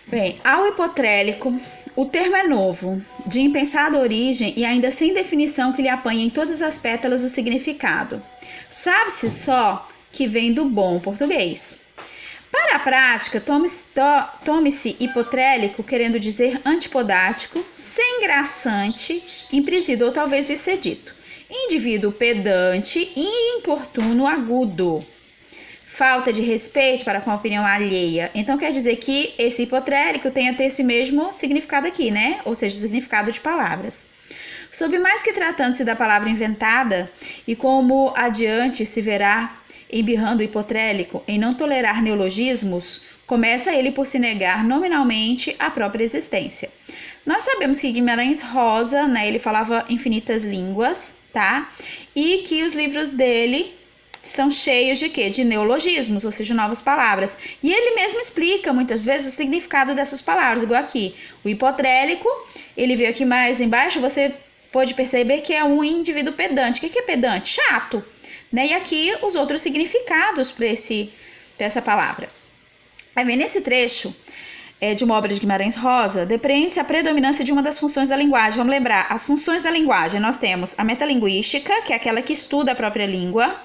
Bem, ao hipotrélico, o termo é novo, de impensada origem e ainda sem definição que lhe apanhe em todas as pétalas o significado. Sabe-se só que vem do bom português. Para a prática, tome-se hipotrélico, querendo dizer antipodático, sem graçante, impreciso ou talvez vicedito. Indivíduo pedante e importuno agudo. Falta de respeito para com a opinião alheia. Então quer dizer que esse hipotrélico tem a ter esse mesmo significado aqui, né? Ou seja, significado de palavras. Sob mais que tratando-se da palavra inventada, e como adiante se verá embirrando o hipotrélico em não tolerar neologismos, começa ele por se negar nominalmente a própria existência. Nós sabemos que Guimarães Rosa, né, ele falava infinitas línguas, tá? E que os livros dele são cheios de quê? De neologismos, ou seja, novas palavras. E ele mesmo explica muitas vezes o significado dessas palavras, igual aqui. O hipotrélico, ele veio aqui mais embaixo, você pode perceber que é um indivíduo pedante. O que é pedante? Chato. Né? E aqui os outros significados para essa palavra. Aí vem nesse trecho de uma obra de Guimarães Rosa, depreende-se a predominância de uma das funções da linguagem. Vamos lembrar, as funções da linguagem, nós temos a metalinguística, que é aquela que estuda a própria língua.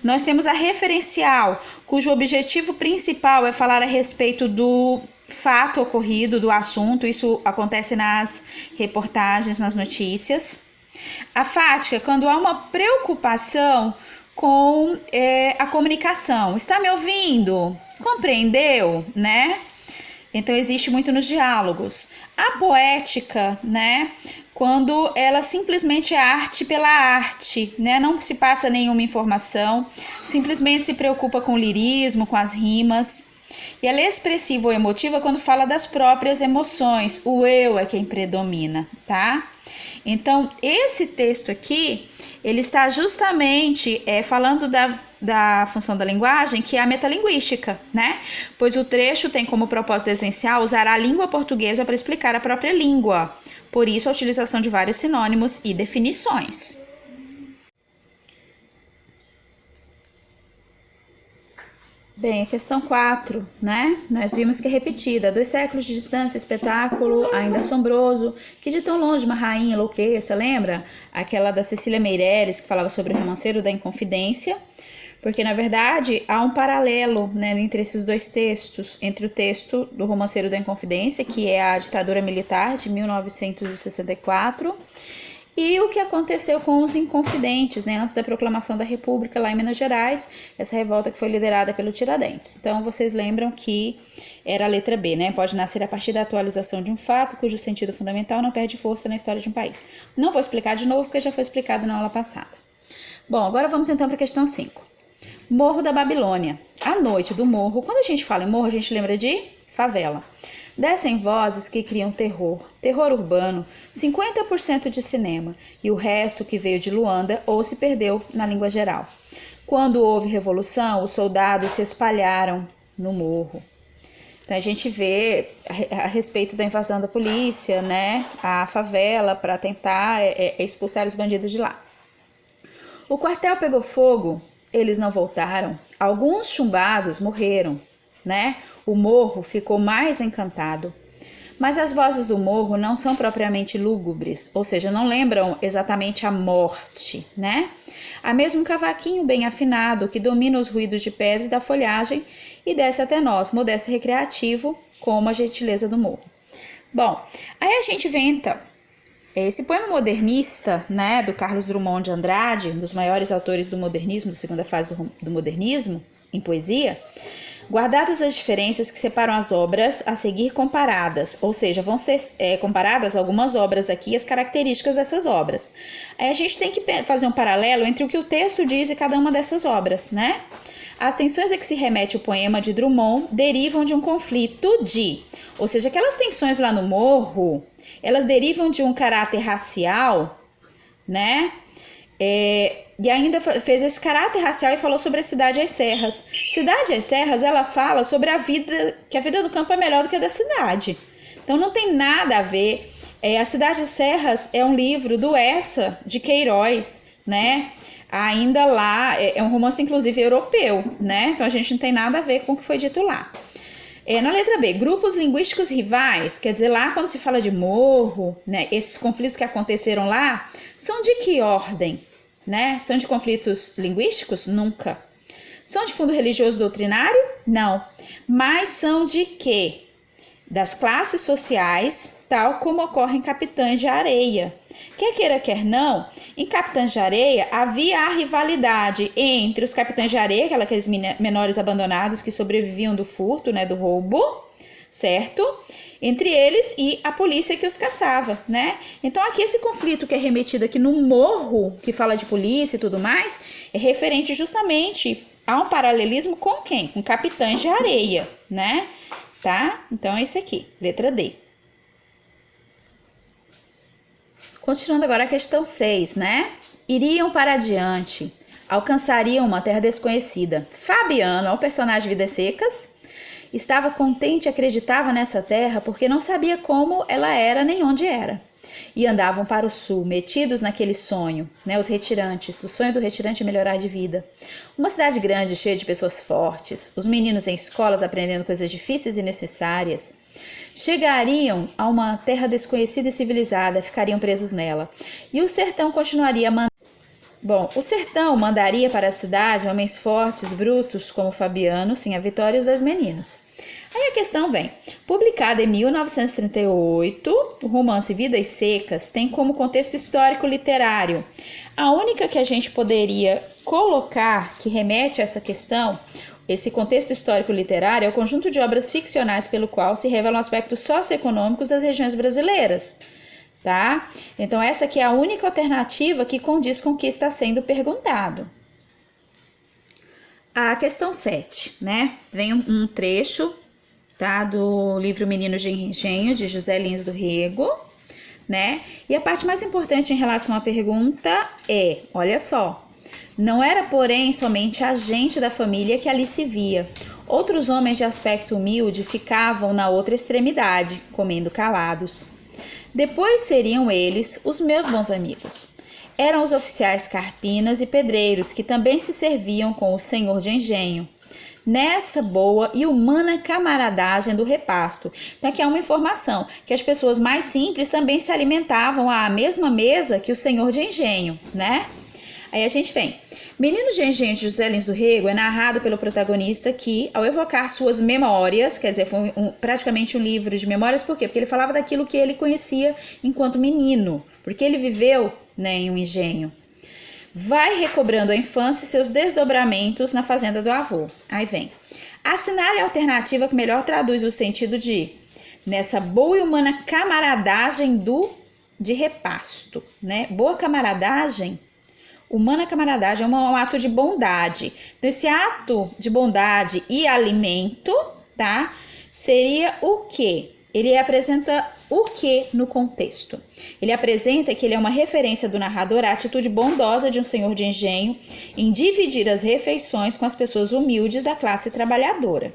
Nós temos a referencial, cujo objetivo principal é falar a respeito do fato ocorrido, do assunto. Isso acontece nas reportagens, nas notícias. A fática, quando há uma preocupação com a comunicação. Está me ouvindo? Compreendeu? Né? Então existe muito nos diálogos. A poética, né? Quando ela simplesmente é arte pela arte, né? Não se passa nenhuma informação, simplesmente se preocupa com o lirismo, com as rimas. E ela é expressiva ou emotiva quando fala das próprias emoções. O eu é quem predomina, tá? Então, esse texto aqui, ele está justamente falando da função da linguagem, que é a metalinguística, né? Pois o trecho tem como propósito essencial usar a língua portuguesa para explicar a própria língua. Por isso, a utilização de vários sinônimos e definições. Bem, a questão 4, né? Nós vimos que é repetida. 2 séculos de distância, espetáculo ainda assombroso, que de tão longe uma rainha enlouqueça, lembra? Aquela da Cecília Meirelles, que falava sobre o romanceiro da Inconfidência. Porque, na verdade, há um paralelo, né, entre esses 2 textos, entre o texto do romanceiro da Inconfidência, que é a ditadura militar de 1964, e o que aconteceu com os Inconfidentes, né, antes da proclamação da República lá em Minas Gerais, essa revolta que foi liderada pelo Tiradentes. Então, vocês lembram que era a letra B, né? Pode nascer a partir da atualização de um fato cujo sentido fundamental não perde força na história de um país. Não vou explicar de novo, porque já foi explicado na aula passada. Bom, agora vamos então para a questão 5. Morro da Babilônia. A noite do morro, quando a gente fala em morro, a gente lembra de favela. Descem vozes que criam terror, terror urbano, 50% de cinema, e o resto que veio de Luanda ou se perdeu na língua geral. Quando houve revolução, os soldados se espalharam no morro. Então a gente vê a respeito da invasão da polícia, né, a favela para tentar expulsar os bandidos de lá. O quartel pegou fogo, eles não voltaram, alguns chumbados morreram, né? O morro ficou mais encantado. Mas as vozes do morro não são propriamente lúgubres, ou seja, não lembram exatamente a morte, né? Há mesmo um cavaquinho bem afinado que domina os ruídos de pedra e da folhagem e desce até nós, modesto e recreativo, como a gentileza do morro. Bom, aí a gente vem então. Esse poema modernista, né, do Carlos Drummond de Andrade, um dos maiores autores do modernismo, da segunda fase do modernismo, em poesia, guardadas as diferenças que separam as obras a seguir comparadas, ou seja, vão ser comparadas algumas obras aqui, as características dessas obras. Aí a gente tem que fazer um paralelo entre o que o texto diz e cada uma dessas obras, né? As tensões a que se remete o poema de Drummond derivam de um conflito ou seja, aquelas tensões lá no morro, elas derivam de um caráter racial, né? E ainda fez esse caráter racial e falou sobre a Cidade às Serras. Cidade às Serras, ela fala sobre que a vida do campo é melhor do que a da cidade. Então não tem nada a ver. A Cidade às Serras é um livro do Essa de Queiroz, né? Ainda lá, é um romance inclusive europeu, né? Então a gente não tem nada a ver com o que foi dito lá. Na letra B, grupos linguísticos rivais, quer dizer, lá quando se fala de morro, né, esses conflitos que aconteceram lá, são de que ordem? Né? São de conflitos linguísticos? Nunca. São de fundo religioso doutrinário? Não. Mas são de quê? Das classes sociais, tal como ocorre em Capitães de Areia. Quer queira, quer não, em Capitães de Areia havia a rivalidade entre os capitães de areia, aqueles menores abandonados que sobreviviam do furto, né, do roubo, certo? Entre eles e a polícia que os caçava, né? Então aqui esse conflito que é remetido aqui no morro, que fala de polícia e tudo mais, é referente justamente a um paralelismo com quem? Com Capitães de Areia, né? Tá? Então é isso aqui, letra D. Continuando agora a questão 6, né? Iriam para adiante, alcançariam uma terra desconhecida. Fabiano, é o personagem de Vidas Secas, estava contente e acreditava nessa terra porque não sabia como ela era nem onde era. E andavam para o sul, metidos naquele sonho, né? Os retirantes, o sonho do retirante é melhorar de vida. Uma cidade grande, cheia de pessoas fortes, os meninos em escolas aprendendo coisas difíceis e necessárias. Chegariam a uma terra desconhecida e civilizada, ficariam presos nela. E o sertão continuaria o sertão mandaria para a cidade homens fortes, brutos, como Fabiano, sim, a Vitória e os dois meninos. Aí a questão vem. Publicado em 1938, o romance Vidas Secas tem como contexto histórico literário. A única que a gente poderia colocar que remete a essa questão, esse contexto histórico literário, é o conjunto de obras ficcionais pelo qual se revelam aspectos socioeconômicos das regiões brasileiras. Tá? Então essa aqui é a única alternativa que condiz com o que está sendo perguntado. A questão 7, né? Vem um trecho, tá, do livro Menino de Engenho, de José Lins do Rego, né? E a parte mais importante em relação à pergunta é, olha só, não era, porém, somente a gente da família que ali se via. Outros homens de aspecto humilde ficavam na outra extremidade, comendo calados. Depois seriam eles os meus bons amigos. Eram os oficiais carpinas e pedreiros que também se serviam com o senhor de engenho, nessa boa e humana camaradagem do repasto. Então aqui é uma informação, que as pessoas mais simples também se alimentavam à mesma mesa que o senhor de engenho, né? Aí a gente vem. Menino de Engenho de José Lins do Rego é narrado pelo protagonista que, ao evocar suas memórias, quer dizer, foi praticamente um livro de memórias, por quê? Porque ele falava daquilo que ele conhecia enquanto menino, porque ele viveu, né, em um engenho. Vai recobrando a infância e seus desdobramentos na fazenda do avô. Aí vem. Assinale a alternativa que melhor traduz o sentido de nessa boa e humana camaradagem de repasto, né? Boa camaradagem, humana camaradagem é um ato de bondade. Então, esse ato de bondade e alimento, tá? Seria o quê? Ele apresenta o que no contexto? Ele apresenta que ele é uma referência do narrador à atitude bondosa de um senhor de engenho em dividir as refeições com as pessoas humildes da classe trabalhadora.